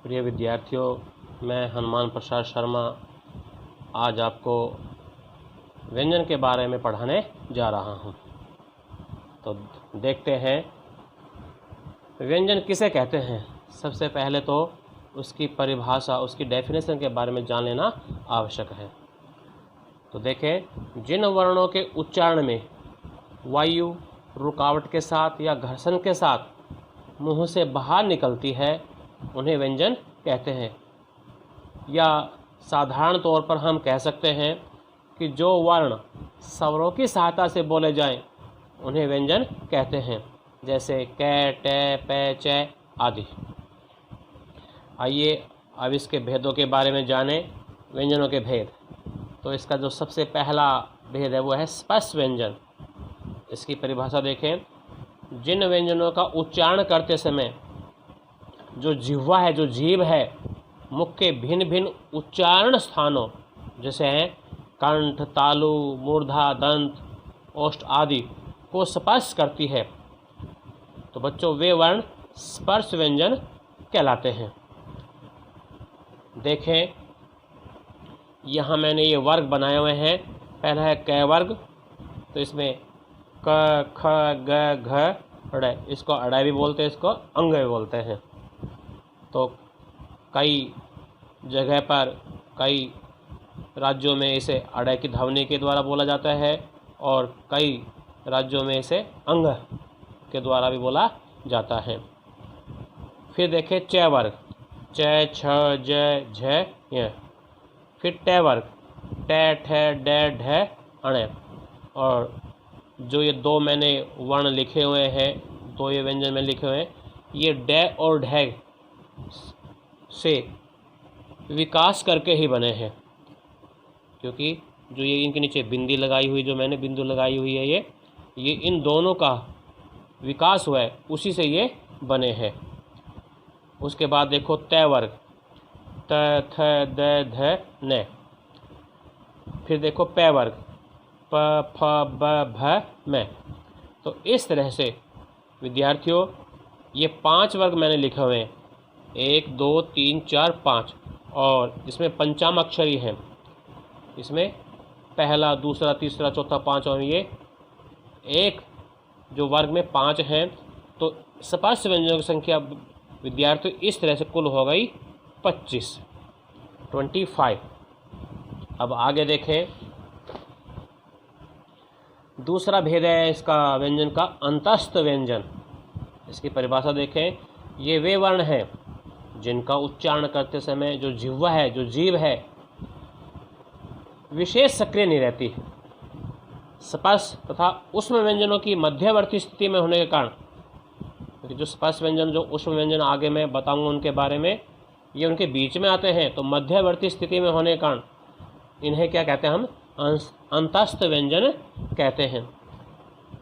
प्रिय विद्यार्थियों, मैं हनुमान प्रसाद शर्मा आज आपको व्यंजन के बारे में पढ़ाने जा रहा हूं। तो देखते हैं व्यंजन किसे कहते हैं। सबसे पहले तो उसकी परिभाषा, उसकी डेफिनेशन के बारे में जान लेना आवश्यक है। तो देखें, जिन वर्णों के उच्चारण में वायु रुकावट के साथ या घर्षण के साथ मुंह से बाहर निकलती है उन्हें व्यंजन कहते हैं। या साधारण तौर पर हम कह सकते हैं कि जो वर्ण स्वरों की सहायता से बोले जाएं उन्हें व्यंजन कहते हैं, जैसे कै, टे, पै, चै आदि। आइए अब इसके भेदों के बारे में जानें, व्यंजनों के भेद। तो इसका जो सबसे पहला भेद है वो है स्पर्श व्यंजन। इसकी परिभाषा देखें, जिन व्यंजनों का उच्चारण करते समय जो जिह्वा है, जो जीभ है, मुख के भिन्न भिन्न उच्चारण स्थानों जैसे हैं कंठ, तालु, मूर्धा, दंत, ओष्ठ आदि को स्पर्श करती है, तो बच्चों वे वर्ण स्पर्श व्यंजन कहलाते हैं। देखें, यहाँ मैंने ये वर्ग बनाए हुए हैं। पहला है कै वर्ग, तो इसमें क, ख, ग, घ, ड़, इसको अड़ै भी बोलते हैं, इसको अंग भी बोलते हैं। तो कई जगह पर, कई राज्यों में इसे अड़ै की ध्वनि के द्वारा बोला जाता है और कई राज्यों में इसे अंग के द्वारा भी बोला जाता है। फिर देखें चै वर्ग, चै, छ, जय, झ, य। फिर टे वर्ग, टे, ठे, डे, ढे, अणे। और जो ये दो मैंने वर्ण लिखे हुए हैं, दो ये व्यंजन में लिखे हुए हैं, ये डे और ढे से विकास करके ही बने हैं, क्योंकि जो ये इनके नीचे बिंदी लगाई हुई, जो मैंने बिंदु लगाई हुई है, ये इन दोनों का विकास हुआ है, उसी से ये बने हैं। उसके बाद देखो तै वर्ग, त, थ, द, ध, न। फिर देखो पै वर्ग, प, फ, ब, भ, म। तो इस तरह से विद्यार्थियों ये 5 वर्ग मैंने लिखे हुए हैं, 1, 2, 3, 4, 5, और इसमें पंचाक्षरी हैं। इसमें पहला, दूसरा, तीसरा, चौथा, पाँचवा, ये एक जो वर्ग में 5 हैं। तो स्पर्श व्यंजनों की संख्या विद्यार्थियों इस तरह से कुल हो गई 25। अब आगे देखें, दूसरा भेद है इसका व्यंजन का अंतस्थ व्यंजन। इसकी परिभाषा देखें, ये वे वर्ण हैं जिनका उच्चारण करते समय जो जिह्वा है, जो जीभ है, विशेष सक्रिय नहीं रहती। स्पर्श तथा उष्म व्यंजनों की मध्यवर्ती स्थिति में होने के कारण, क्योंकि जो स्पर्श व्यंजन, जो उष्म व्यंजन आगे मैं बताऊंगा उनके बारे में, ये उनके बीच में आते हैं, तो मध्यवर्ती स्थिति में होने के कारण इन्हें क्या कहते हैं, हम अंतस्थ व्यंजन कहते हैं।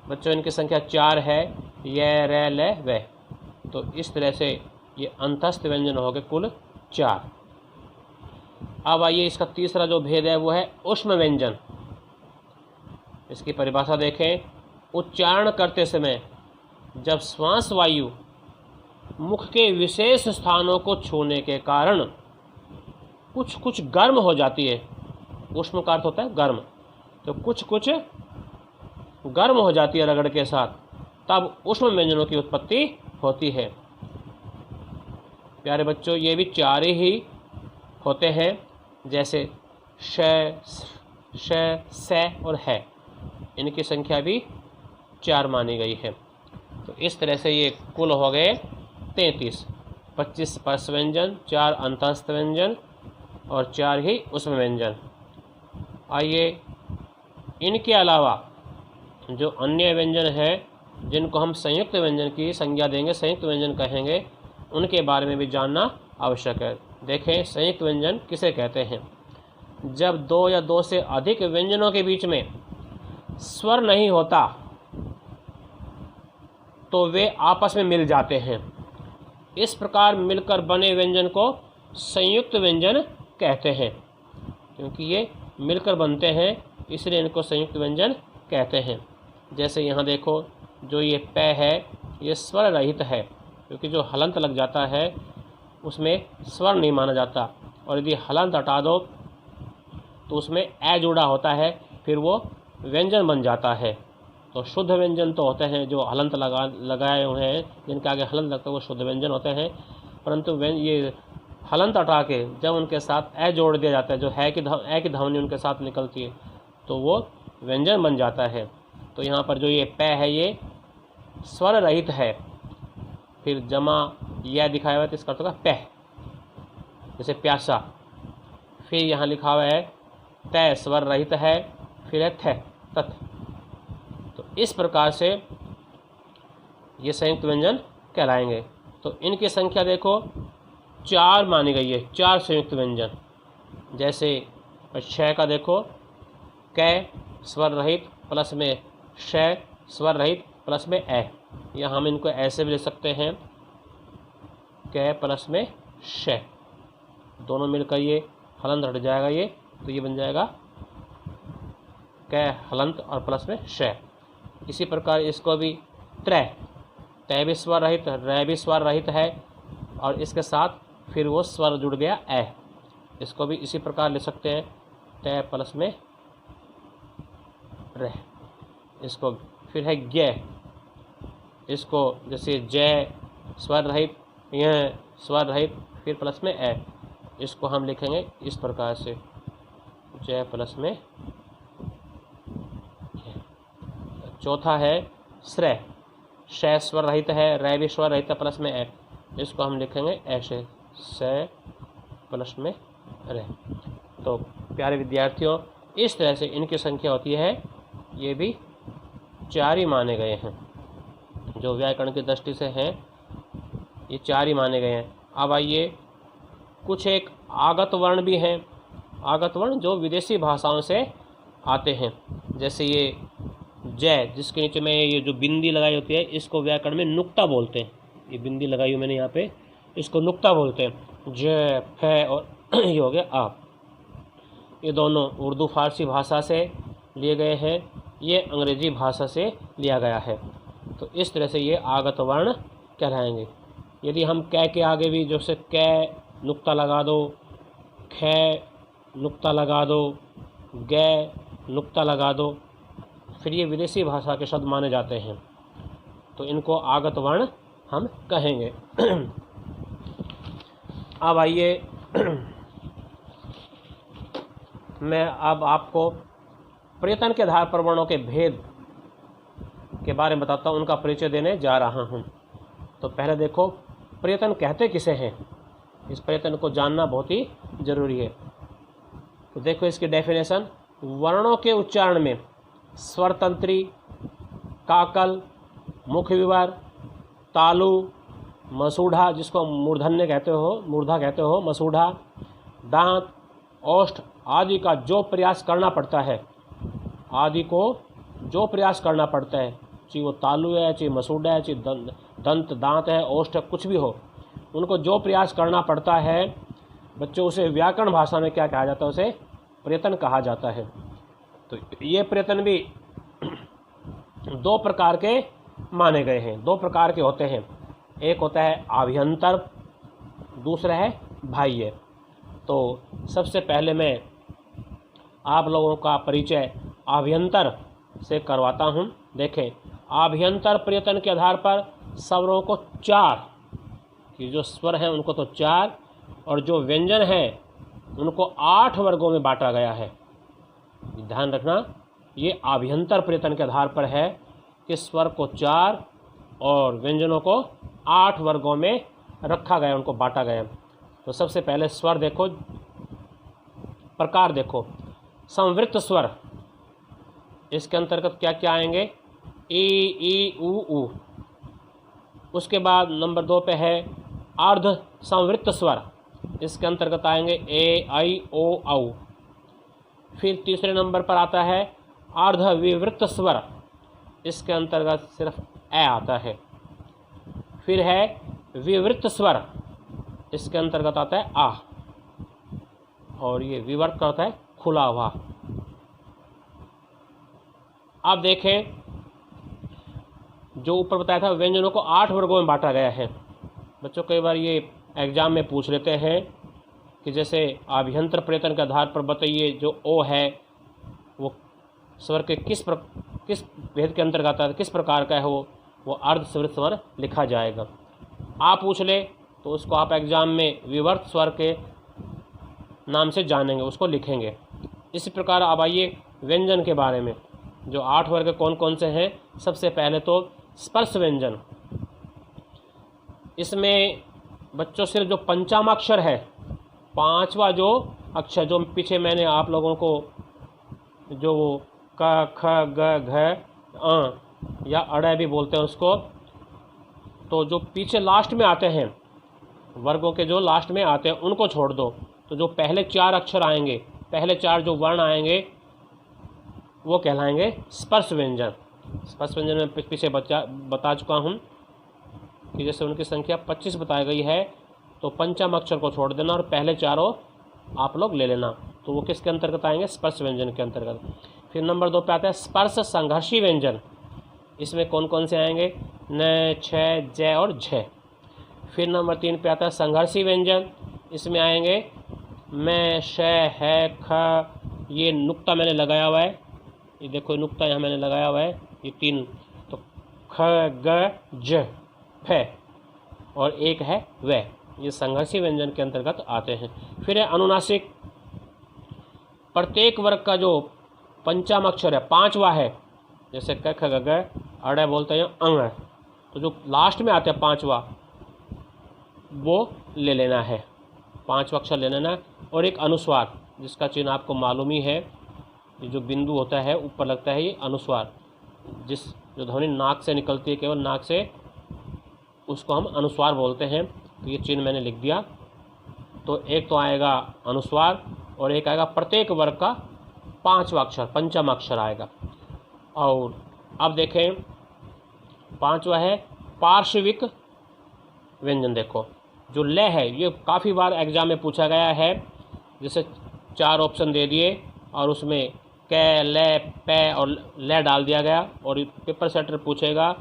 बच्चों इनकी संख्या 4 है, य, र, ल, व। तो इस तरह से ये अंतस्थ व्यंजन हो गए कुल 4। अब आइए इसका तीसरा जो भेद है वो है उष्म व्यंजन। इसकी परिभाषा देखें, उच्चारण करते समय जब श्वास वायु मुख के विशेष स्थानों को छूने के कारण कुछ कुछ गर्म हो जाती है। उष्म का अर्थ होता है गर्म, तो कुछ कुछ गर्म हो जाती है रगड़ के साथ, तब उष्म व्यंजनों की उत्पत्ति होती है। प्यारे बच्चों, ये भी 4 ही होते हैं, जैसे श, श, से और है। इनकी संख्या भी 4 मानी गई है। तो इस तरह से ये कुल हो गए 33। 25 स्पर्श व्यंजन, 4 अंतस्थ व्यंजन और 4 ही उष्म व्यंजन। आइए इनके अलावा जो अन्य व्यंजन है जिनको हम संयुक्त व्यंजन की संज्ञा देंगे, संयुक्त व्यंजन कहेंगे, उनके बारे में भी जानना आवश्यक है। देखें, संयुक्त व्यंजन किसे कहते हैं? जब 2 या 2 से अधिक व्यंजनों के बीच में स्वर नहीं होता तो वे आपस में मिल जाते हैं। इस प्रकार मिलकर बने व्यंजन को संयुक्त व्यंजन कहते हैं। क्योंकि ये मिलकर बनते हैं इसलिए इनको संयुक्त व्यंजन कहते हैं। जैसे यहाँ देखो, जो ये पै है ये स्वर रहित है, क्योंकि जो हलंत लग जाता है उसमें स्वर नहीं माना जाता, और यदि हलंत हटा दो तो उसमें ए जुड़ा होता है, फिर वो व्यंजन बन जाता है। तो शुद्ध व्यंजन तो होते हैं जो हलंत लगाए हुए हैं, जिनके आगे हलंत लगता है वो शुद्ध व्यंजन होते हैं। परंतु ये हलंत हटा के जब उनके साथ ए जोड़ दिया जाता है, जो है कि ए की ध्वनि उनके साथ निकलती है, तो वो व्यंजन बन जाता है। तो यहाँ पर जो ये पै है ये स्वर रहित है। फिर जमा यह दिखाया हुआ है तो इसका अर्थ होगा पह, जैसे प्यासा। फिर यहाँ लिखा हुआ है तय स्वर रहित है, फिर है थ तथ। तो इस प्रकार से ये संयुक्त व्यंजन कहलाएंगे। तो इनकी संख्या देखो 4 मानी गई है, 4 संयुक्त व्यंजन। जैसे श का देखो कै स्वर रहित प्लस में श स्वर रहित प्लस में ए, या हम इनको ऐसे भी लिख सकते हैं कै प्लस में श, दोनों मिलकर ये हलंत हट जाएगा ये, तो ये बन जाएगा कै हलंत और प्लस में श। इसी प्रकार इसको भी त्रै, तय भी स्वर रहित, रै भी स्वर रहित है, और इसके साथ फिर वो स्वर जुड़ गया ए, इसको भी इसी प्रकार लिख सकते हैं तय प्लस में रह। इसको फिर है ज्ञ, इसको जैसे जय स्वर रहित, यह स्वर रहित, फिर प्लस में ए, इसको हम लिखेंगे इस प्रकार से जय प्लस में। चौथा है श्रय, श स्वर रहित है, रै भी स्वर रहित है प्लस में ए, इसको हम लिखेंगे ऐसे स प्लस में रे। तो प्यारे विद्यार्थियों, इस तरह से इनकी संख्या होती है, ये भी 4 ही माने गए हैं। जो व्याकरण की दृष्टि से हैं ये 4 ही माने गए हैं। अब आइए कुछ एक आगत वर्ण भी हैं, आगत वर्ण जो विदेशी भाषाओं से आते हैं। जैसे ये जय, जिसके नीचे में ये जो बिंदी लगाई होती है, इसको व्याकरण में नुक्ता बोलते हैं। ये बिंदी लगाई हुई मैंने यहाँ पे, इसको नुक्ता बोलते हैं। ज फ और ये हो गया आ, ये दोनों उर्दू फारसी भाषा से लिए गए हैं, ये अंग्रेजी भाषा से लिया गया है। तो इस तरह से ये आगत वर्ण कहलाएंगे। यदि हम कै के आगे भी जैसे कै नुक्ता लगा दो, ख नुक्ता लगा दो, गै नुक्ता लगा दो, फिर ये विदेशी भाषा के शब्द माने जाते हैं, तो इनको आगत वर्ण हम कहेंगे। अब आइए मैं अब आपको प्रयत्न के आधार पर वर्णों के भेद के बारे में बताता हूँ, उनका परिचय देने जा रहा हूँ। तो पहले देखो प्रयत्न कहते किसे हैं, इस प्रयत्न को जानना बहुत ही जरूरी है। तो देखो इसकी डेफिनेशन, वर्णों के उच्चारण में स्वरतंत्री, काकल, मुख विवर, तालु, मसूढ़ा जिसको मूर्धन्य कहते हो, मूर्धा कहते हो, मसूढ़ा, दांत, ओष्ठ आदि का जो प्रयास करना पड़ता है, आदि को जो प्रयास करना पड़ता है, चाहे वो तालु है, चाहे मसूढ़ा है, चाहे दंत दांत है, ओष्ठ है, कुछ भी हो, उनको जो प्रयास करना पड़ता है बच्चों, उसे व्याकरण भाषा में क्या कहा जाता है, उसे प्रयत्न कहा जाता है। तो ये प्रयत्न भी 2 प्रकार के माने गए हैं, 2 प्रकार के होते हैं। एक होता है आभ्यंतर, दूसरा है बाह्य। तो सबसे पहले मैं आप लोगों का परिचय आभ्यंतर से करवाता हूँ। देखें, आभ्यंतर प्रयत्न के आधार पर स्वरों को 4 कि जो स्वर हैं उनको तो 4 और जो व्यंजन है उनको 8 वर्गों में बांटा गया है। ध्यान रखना, ये आभ्यंतर प्रयत्न के आधार पर है कि स्वर को 4 और व्यंजनों को 8 वर्गों में रखा गया, उनको बांटा गया। तो सबसे पहले स्वर देखो, प्रकार देखो, संवृत्त स्वर, इसके अंतर्गत क्या क्या आएंगे, ई उ। उसके बाद नंबर 2 पे है अर्ध संवृत्त स्वर, इसके अंतर्गत आएंगे ए आई ओ औ। फिर तीसरे नंबर पर आता है अर्ध विवृत्त स्वर, इसके अंतर्गत सिर्फ ए आता है। फिर है विवृत्त स्वर, इसके अंतर्गत आता है आ, और ये विवर्त का होता है खुला हुआ। अब देखें, जो ऊपर बताया था व्यंजनों को 8 वर्गों में बांटा गया है। बच्चों कई बार ये एग्ज़ाम में पूछ लेते हैं कि जैसे आभ्यंतर प्रयत्न के आधार पर बताइए जो ओ है वो स्वर के किस भेद के अंतर्गत आता है, किस प्रकार का है वो अर्धस्वरित स्वर लिखा जाएगा। आप पूछ ले तो उसको आप एग्ज़ाम में विवर्त स्वर के नाम से जानेंगे, उसको लिखेंगे। इसी प्रकार अब आइए व्यंजन के बारे में। जो 8 वर्ग कौन कौन से हैं? सबसे पहले तो स्पर्श व्यंजन। इसमें बच्चों सिर्फ जो पंचमाक्षर है, 5वां जो अक्षर जो पीछे मैंने आप लोगों को जो क ख ग घ या अड़े भी बोलते हैं उसको, तो जो पीछे लास्ट में आते हैं वर्गों के जो लास्ट में आते हैं उनको छोड़ दो। तो जो पहले 4 अक्षर आएंगे, पहले 4 जो वर्ण आएंगे वो कहलाएंगे स्पर्श व्यंजन। स्पर्श व्यंजन में पीछे बता चुका हूँ कि जैसे उनकी संख्या 25 बताई गई है, तो पंचम अक्षर को छोड़ देना और पहले चारों आप लोग ले लेना, तो वो किसके अंतर्गत आएंगे? स्पर्श व्यंजन के अंतर्गत। फिर नंबर 2 पे आता है स्पर्श संघर्षी व्यंजन। इसमें कौन कौन से आएंगे? न, छ, ज और झ। फिर नंबर 3 पे आता है संघर्षी व्यंजन। इसमें आएंगे मैं, श, है, ख। ये नुक्ता मैंने लगाया हुआ है, ये देखो नुक्ता यहाँ मैंने लगाया हुआ है, ये 3। तो ख, ग, ज, फ और एक है व, ये संघर्षी व्यंजन के अंतर्गत आते हैं। फिर है अनुनासिक। प्रत्येक वर्ग का जो पंचम अक्षर है, 5वां है, जैसे क, ख, ग, घ, अड़ बोलते हैं अंग, तो जो लास्ट में आते हैं 5वां वो ले लेना है, 5वां अक्षर ले लेना है। और एक अनुस्वार, जिसका चिन्ह आपको मालूम ही है, ये जो बिंदु होता है ऊपर लगता है, ये अनुस्वार, जो ध्वनि नाक से निकलती है, केवल नाक से, उसको हम अनुस्वार बोलते हैं। तो ये चिन्ह मैंने लिख दिया। तो एक तो आएगा अनुस्वार और एक आएगा प्रत्येक वर्ग का 5वां अक्षर, पंचम अक्षर आएगा। और अब देखें 5वां है पार्श्विक व्यंजन। देखो जो ल है ये काफ़ी बार एग्जाम में पूछा गया है, जैसे 4 ऑप्शन दे दिए और उसमें क, ल, प और ल डाल दिया गया और पेपर सेटर पूछेगा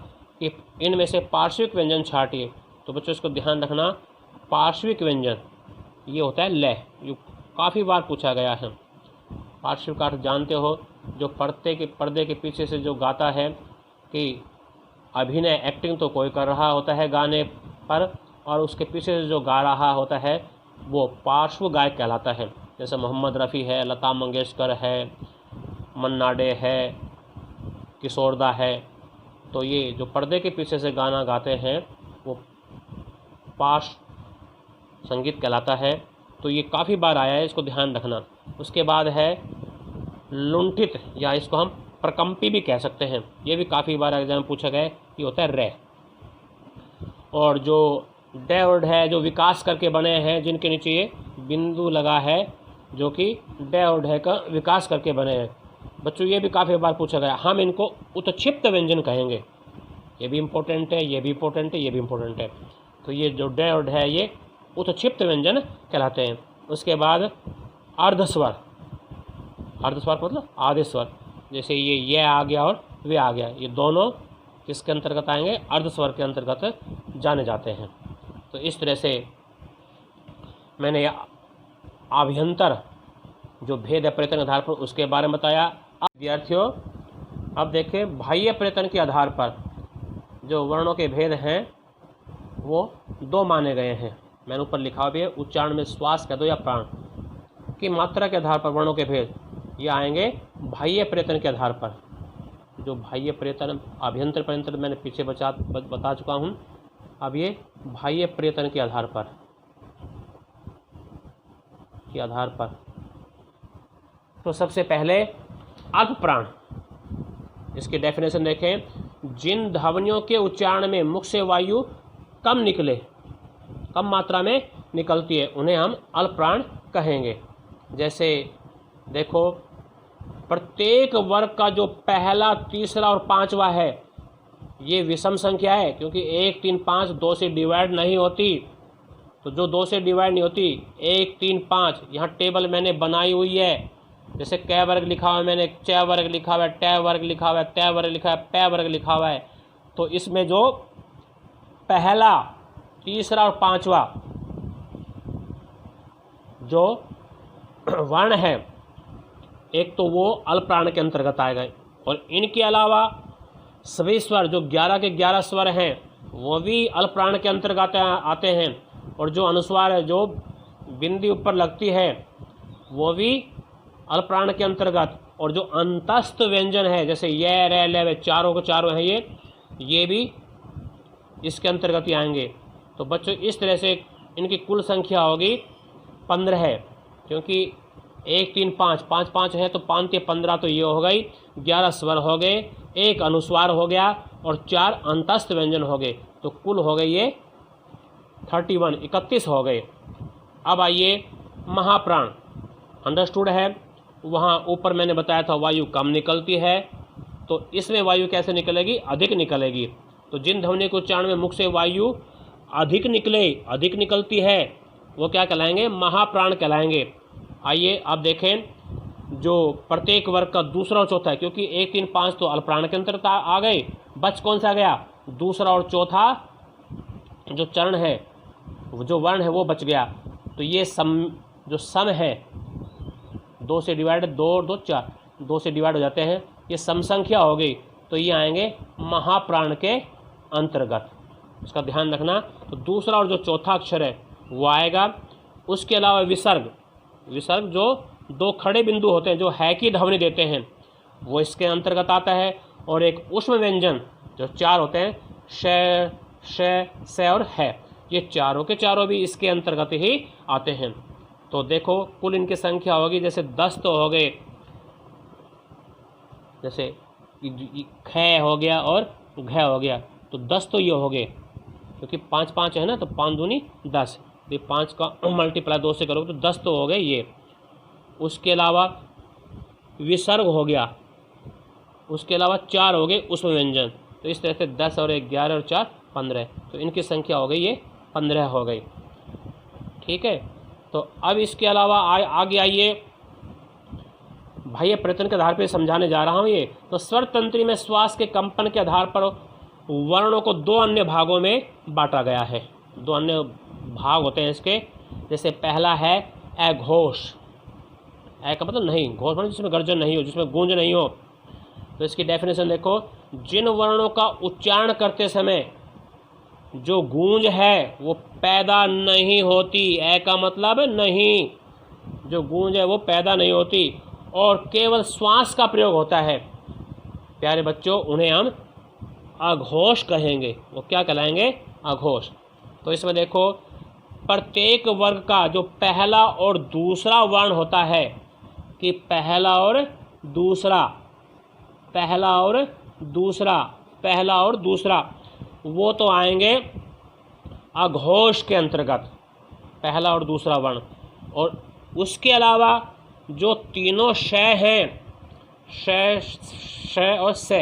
कि इनमें से पार्श्विक व्यंजन छाटिए। तो बच्चों इसको ध्यान रखना, पार्श्विक व्यंजन ये होता है ल, ये काफ़ी बार पूछा गया है। पार्श्विक का अर्थ जानते हो, जो पर्दे के पीछे से जो गाता है, कि अभिनय एक्टिंग तो कोई कर रहा होता है गाने पर और उसके पीछे से जो गा रहा होता है वो पार्श्व गायक कहलाता है। जैसे मोहम्मद रफ़ी है, लता मंगेशकर है, मन्ना डे है, किशोरदा है, तो ये जो पर्दे के पीछे से गाना गाते हैं वो पार्श्व संगीत कहलाता है। तो ये काफ़ी बार आया है, इसको ध्यान रखना। उसके बाद है लुंठित, या इसको हम प्रकंपी भी कह सकते हैं, ये भी काफ़ी बार एग्जाम में पूछा गया है, ये होता है रे। और जो डे और ढे जो विकास करके बने हैं, जिनके नीचे ये बिंदु लगा है, जो कि डे और ढे का विकास करके बने हैं, बच्चों ये भी काफ़ी बार पूछा गया। हम इनको उत्क्षिप्त व्यंजन कहेंगे, ये भी इम्पोर्टेंट है, ये भी इम्पोर्टेंट है, ये भी इम्पोर्टेंट है। तो ये जो डे और ढे ये उत्क्षिप्त व्यंजन कहलाते हैं। उसके बाद अर्धस्वर, अर्धस्वर मतलब आधे स्वर, जैसे ये आ गया और वे आ गया, ये दोनों किसके अंतर्गत आएंगे? अर्धस्वर के अंतर्गत जाने जाते हैं। तो इस तरह से मैंने आभ्यंतर जो भेद है प्रयत्न के आधार पर उसके बारे में बताया। अब विद्यार्थियों अब देखें बाह्य प्रयत्न के आधार पर जो वर्णों के भेद हैं वो 2 माने गए हैं। मैंने ऊपर लिखा भी है, उच्चारण में श्वास कह दो या प्राण की मात्रा के आधार पर वर्णों के भेद ये आएंगे बाह्य प्रयत्न के आधार पर। जो बाह्य प्रयत्न आभ्यंतर प्रयत्न मैंने पीछे बता चुका हूँ। अब ये बाह्य प्रयत्न के आधार पर तो सबसे पहले अल्पप्राण, इसकी डेफिनेशन देखें, जिन ध्वनियों के उच्चारण में मुख से वायु कम मात्रा में निकलती है उन्हें हम अल्पप्राण कहेंगे। जैसे देखो प्रत्येक वर्ग का जो पहला, तीसरा और 5वां है ये विषम संख्या है, क्योंकि 1, 3, 5 2 से डिवाइड नहीं होती। तो जो 2 से डिवाइड नहीं होती, 1, 3, 5 यहाँ टेबल मैंने बनाई हुई है। जैसे क वर्ग लिखा हुआ है मैंने, च वर्ग लिखा हुआ है, ट वर्ग लिखा हुआ है, त वर्ग लिखा है, प वर्ग लिखा हुआ है। तो इसमें जो पहला, तीसरा और 5वां जो वर्ण है एक तो वो अल्प प्राण के अंतर्गत आएगा, और इनके अलावा सभी स्वर जो 11 के 11 स्वर हैं वो भी अल्प प्राण के अंतर्गत आते हैं, और जो अनुस्वार है जो बिंदी ऊपर लगती है वो भी अल्प प्राण के अंतर्गत, और जो अंतस्थ व्यंजन है जैसे ये रे ले वे चारों के चारों हैं ये भी इसके अंतर्गत ही आएंगे। तो बच्चों इस तरह से इनकी कुल संख्या होगी 15 है, क्योंकि 1 3 5 5 5 है तो 5 ते 15, तो ये हो गई 11 स्वर हो गए, 1 अनुस्वार हो गया और 4 अंतस्थ व्यंजन हो गए, तो कुल हो गए ये 31 हो गए। अब आइए महाप्राण, अंडरस्टूड है। वहाँ ऊपर मैंने बताया था वायु कम निकलती है, तो इसमें वायु कैसे निकलेगी? अधिक निकलेगी। तो जिन ध्वनि के उच्चारण में मुख से वायु अधिक निकलती है वो क्या कहलाएंगे? महाप्राण कहलाएंगे। आइए आप देखें, जो प्रत्येक वर्ग का दूसरा और चौथा है, क्योंकि 1 3 5 तो अल्प प्राण के अंतर्गत आ गए, बच कौन सा गया? दूसरा और चौथा जो चरण है, जो वर्ण है वो बच गया। तो ये जो सम है 2 से डिवाइड 2 और 2 4, 2 से डिवाइड हो जाते हैं, ये सम संख्या हो गई, तो ये आएंगे महाप्राण के अंतर्गत। इसका ध्यान रखना। तो दूसरा और जो चौथा अक्षर है वो आएगा। उसके अलावा विसर्ग जो 2 खड़े बिंदु होते हैं जो है की ध्वनि देते हैं वो इसके अंतर्गत आता है, और एक उष्म व्यंजन जो 4 होते हैं श, श, से और है, ये चारों के चारों भी इसके अंतर्गत ही आते हैं। तो देखो कुल इनकी संख्या होगी, जैसे 10 तो हो गए, जैसे ख हो गया और घ हो गया, तो 10 तो ये हो गए, क्योंकि 5 5 है ना, तो 5 दूनी 10, तो 5 का मल्टीप्लाई 2 से करोगे तो 10 तो हो गए ये। उसके अलावा विसर्ग हो गया, उसके अलावा 4 हो गए उसमें व्यंजन, तो इस तरह से 10 और 1 11 और 4 15, तो इनकी संख्या हो गई ये 15 हो गई। ठीक है। तो अब इसके अलावा आगे आइए भाई, ये प्रयत्न के आधार पर समझाने जा रहा हूँ ये। तो स्वर तंत्री में श्वास के कंपन के आधार पर वर्णों को 2 अन्य भागों में बांटा गया है। 2 अन्य भाग होते हैं इसके। जैसे पहला है अघोष, ए का मतलब नहीं, घोष मतलब जिसमें गर्जन नहीं हो, जिसमें गूंज नहीं हो। तो इसकी डेफिनेशन देखो, जिन वर्णों का उच्चारण करते समय जो गूंज है वो पैदा नहीं होती, ए का मतलब नहीं, जो गूंज है वो पैदा नहीं होती, और केवल श्वास का प्रयोग होता है, प्यारे बच्चों उन्हें हम अघोष कहेंगे। वो क्या कहलाएंगे? अघोष। तो इसमें देखो, प्रत्येक वर्ग का जो पहला और दूसरा वर्ण होता है, कि पहला और दूसरा वो तो आएंगे अघोष के अंतर्गत, पहला और दूसरा वर्ण। और उसके अलावा जो तीनों श हैं, श और से,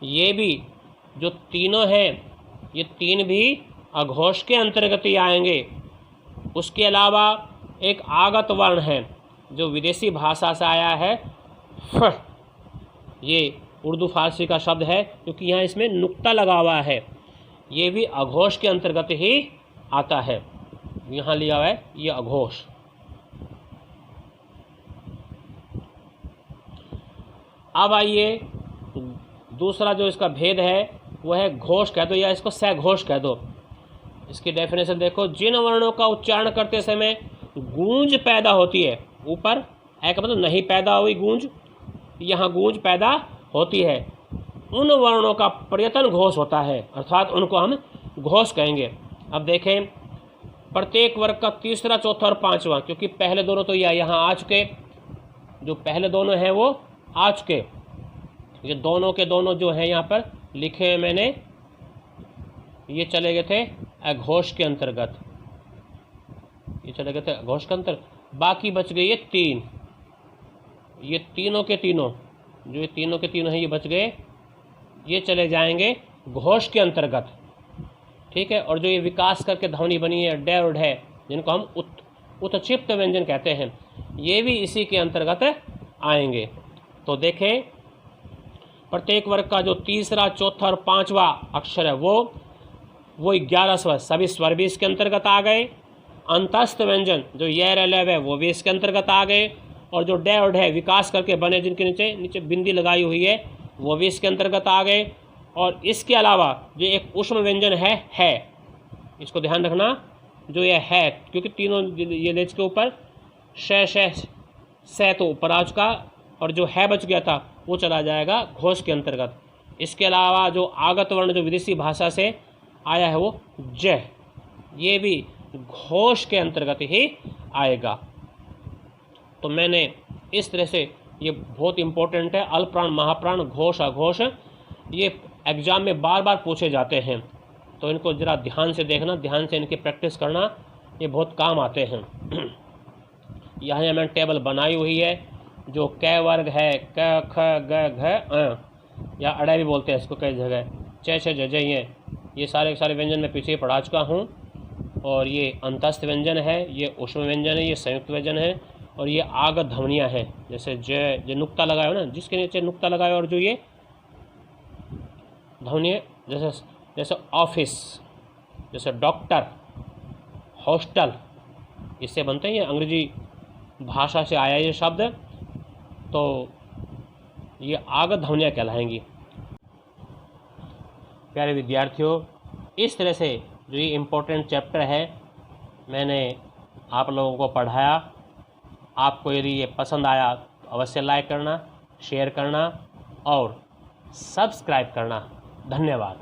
ये भी जो तीनों हैं ये 3 भी अघोष के अंतर्गत ही आएंगे। उसके अलावा एक आगत वर्ण है जो विदेशी भाषा से आया है, फ, ये उर्दू फारसी का शब्द है, क्योंकि यहाँ इसमें नुक्ता लगा हुआ है, ये भी अघोष के अंतर्गत ही आता है। यहाँ लिया हुआ है ये अघोष। अब आइए दूसरा जो इसका भेद है वो है घोष कह दो या इसको सघोष कह दो। इसकी डेफिनेशन देखो, जिन वर्णों का उच्चारण करते समय गूंज पैदा होती है, ऊपर है का मतलब नहीं पैदा हुई गूंज, यहाँ गूंज पैदा होती है, उन वर्णों का प्रयत्न घोष होता है, अर्थात उनको हम घोष कहेंगे। अब देखें, प्रत्येक वर्ग का तीसरा, चौथा और पांचवा, क्योंकि पहले दोनों तो यहाँ आ चुके, जो पहले दोनों हैं वो आ चुके, ये दोनों के दोनों जो हैं यहाँ पर लिखे हैं मैंने, ये चले गए थे अघोष के अंतर्गत, ये चले गए थे अघोष के अंतर्गत। बाकी बच गए ये 3, ये तीनों के तीनों, जो ये तीनों के तीनों हैं ये बच गए, ये चले जाएंगे घोष के अंतर्गत। ठीक है। और जो ये विकास करके ध्वनि बनी है डे और ढे, जिनको हम उत्क्षिप्त व्यंजन कहते हैं, ये भी इसी के अंतर्गत आएंगे। तो देखें, प्रत्येक वर्ग का जो तीसरा, चौथा और पांचवा अक्षर है वो 11 स्वर, सभी स्वर भी इसके अंतर्गत आ गए। अंतस्थ व्यंजन जो य र ल है वो भी इसके अंतर्गत आ गए, और जो डे और ढे विकास करके बने जिनके नीचे नीचे बिंदी लगाई हुई है वो भी इसके अंतर्गत आ गए। और इसके अलावा जो एक ऊष्म व्यंजन है, इसको ध्यान रखना, जो ये है, क्योंकि तीनों ये लेज के ऊपर श तो ऊपर आ चुका, और जो है बच गया था वो चला जाएगा घोष के अंतर्गत। इसके अलावा जो आगत वर्ण जो विदेशी भाषा से आया है वो ज, ये भी घोष के अंतर्गत ही आएगा। तो मैंने इस तरह से, ये बहुत इम्पोर्टेंट है, अल्पप्राण महाप्राण घोष अघोष, ये एग्ज़ाम में बार बार पूछे जाते हैं, तो इनको ज़रा ध्यान से देखना, ध्यान से इनकी प्रैक्टिस करना, ये बहुत काम आते हैं। यहाँ मैंने टेबल बनाई हुई है, जो क वर्ग है, क ख ग घ या अड़े भी बोलते हैं इसको कई जगह, च छ ज ये सारे व्यंजन मैं पीछे पढ़ा चुका हूँ। और ये अंतस्थ व्यंजन है, ये ऊष्म व्यंजन है, ये संयुक्त व्यंजन है, और ये आगत ध्वनियाँ हैं, जैसे जो नुक्ता लगाए ना, जिसके नीचे नुक्ता लगाए, और जो ये ध्वनि जैसे ऑफिस, जैसे डॉक्टर, हॉस्टल, इससे बनते हैं, ये अंग्रेजी भाषा से आया ये शब्द, तो ये आगत ध्वनियाँ कहलाएंगी। प्यारे विद्यार्थियों, इस तरह से जो ये इम्पोर्टेंट चैप्टर है मैंने आप लोगों को पढ़ाया। आपको यदि ये पसंद आया तो अवश्य लाइक करना, शेयर करना और सब्सक्राइब करना। धन्यवाद।